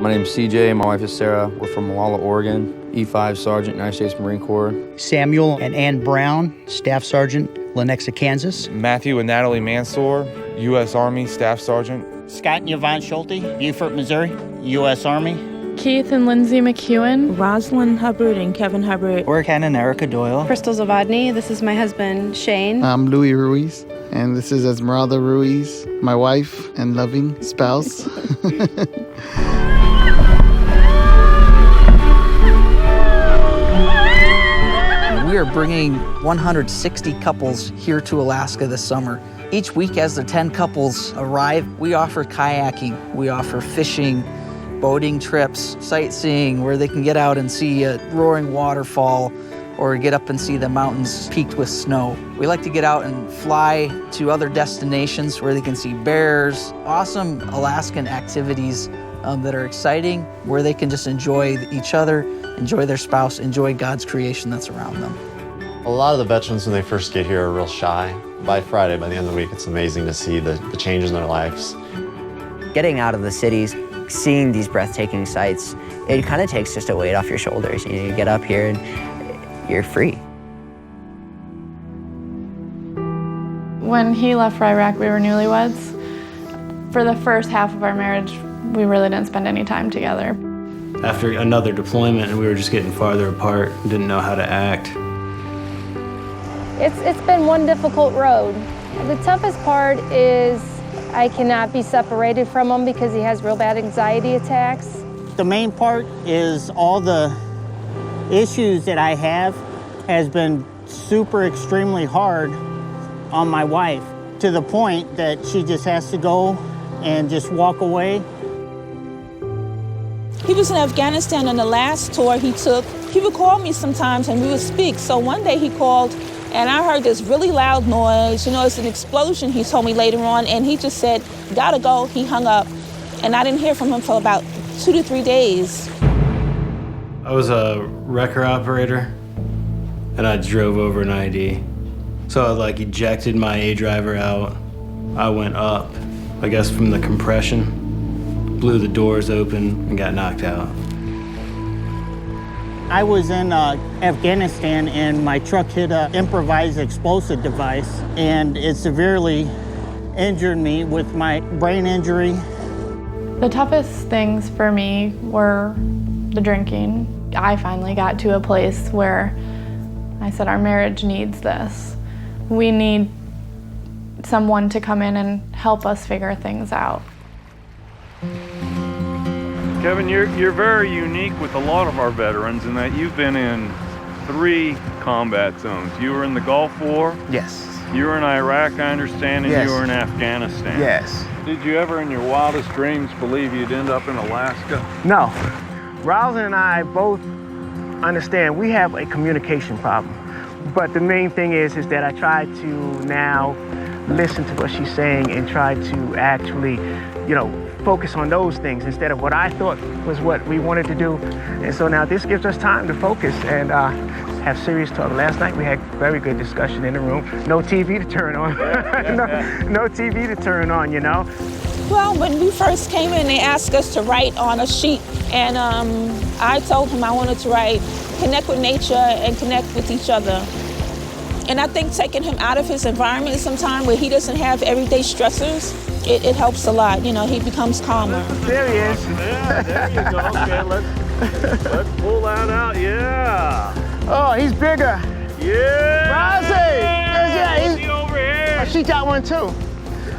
My name's CJ, my wife is Sarah. We're from Molalla, Oregon, E5 Sergeant, United States Marine Corps. Samuel and Ann Brown, Staff Sergeant, Lenexa, Kansas. Matthew and Natalie Mansour, U.S. Army Staff Sergeant. Scott and Yvonne Schulte, Beaufort, Missouri, U.S. Army. Keith and Lindsay McEwen. Rosalind Hubbard and Kevin Hubbard. Orkan and Erica Doyle. Crystal Zavadny. This is my husband, Shane. I'm Louis Ruiz, and this is Esmeralda Ruiz, my wife and loving spouse. We are bringing 160 couples here to Alaska this summer. Each week as the 10 couples arrive, we offer kayaking, we offer fishing, boating trips, sightseeing, where they can get out and see a roaring waterfall or get up and see the mountains peaked with snow. We like to get out and fly to other destinations where they can see bears, awesome Alaskan activities that are exciting, where they can just enjoy each other, enjoy their spouse, enjoy God's creation that's around them. A lot of the veterans, when they first get here, are real shy. By Friday, by the end of the week, it's amazing to see the change in their lives. Getting out of the cities, seeing these breathtaking sights, it kind of takes just a weight off your shoulders. You know, you get up here and you're free. When he left for Iraq, we were newlyweds. For the first half of our marriage, we really didn't spend any time together. After another deployment, we were just getting farther apart, didn't know how to act. It's been one difficult road. The toughest part is I cannot be separated from him because he has real bad anxiety attacks. The main part is all the issues that I have has been super extremely hard on my wife, to the point that she just has to go and just walk away. He was in Afghanistan on the last tour he took. He would call me sometimes and we would speak. So one day he called and I heard this really loud noise. You know, it's an explosion, he told me later on, and he just said, gotta go. He hung up, and I didn't hear from him for about 2 to 3 days. I was a wrecker operator, and I drove over an ID. So I ejected my A driver out. I went up, I guess from the compression, blew the doors open, and got knocked out. I was in Afghanistan and my truck hit an improvised explosive device, and it severely injured me with my brain injury. The toughest things for me were the drinking. I finally got to a place where I said, our marriage needs this. We need someone to come in and help us figure things out. Kevin, you're very unique with a lot of our veterans in that you've been in 3 combat zones. You were in the Gulf War. Yes. You were in Iraq, I understand, and yes. You were in Afghanistan. Yes. Did you ever in your wildest dreams believe you'd end up in Alaska? No. Roslyn and I both understand we have a communication problem. But the main thing is that I try to now listen to what she's saying and try to actually, focus on those things instead of what I thought was what we wanted to do. And so now this gives us time to focus and have serious talk. Last night we had very good discussion in the room. No TV to turn on. no TV to turn on, Well, when we first came in, they asked us to write on a sheet. And I told him I wanted to write, connect with nature and connect with each other. And I think taking him out of his environment sometime where he doesn't have everyday stressors, it helps a lot. He becomes calmer. There he is. Yeah, there you go. Okay, let's pull that out. Yeah. Oh, he's bigger. Yeah. Rosie! Yeah, he's over here. Oh, she got one too.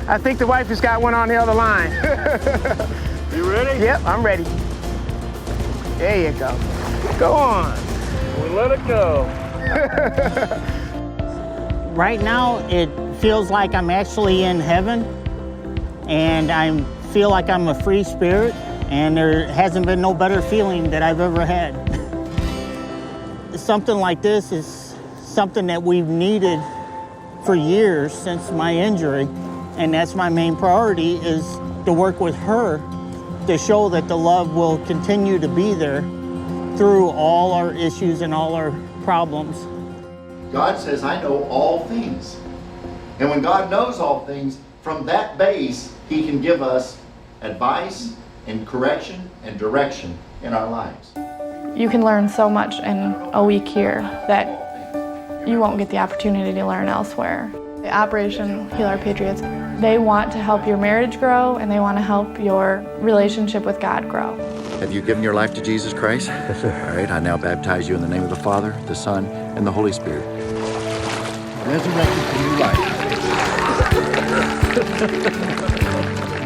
I think the wife has got one on the other line. You ready? Yep, I'm ready. There you go. Go on. We let it go. Right now, it feels like I'm actually in heaven, and I feel like I'm a free spirit, and there hasn't been no better feeling that I've ever had. Something like this is something that we've needed for years since my injury, and that's my main priority, is to work with her to show that the love will continue to be there through all our issues and all our problems. God says, I know all things. And when God knows all things, from that base, He can give us advice in correction and direction in our lives. You can learn so much in a week here that you won't get the opportunity to learn elsewhere. The Operation Heal Our Patriots, they want to help your marriage grow and they want to help your relationship with God grow. Have you given your life to Jesus Christ? Yes, sir. All right, I now baptize you in the name of the Father, the Son, and the Holy Spirit. Resurrected to new life.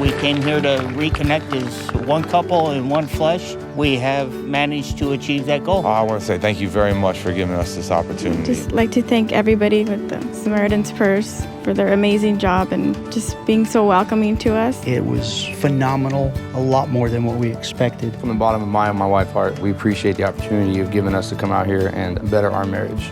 We came here to reconnect as one couple in one flesh. We have managed to achieve that goal. I want to say thank you very much for giving us this opportunity. Just like to thank everybody with the Samaritan's Purse for their amazing job and just being so welcoming to us. It was phenomenal, a lot more than what we expected. From the bottom of my and my wife's heart, we appreciate the opportunity you've given us to come out here and better our marriage.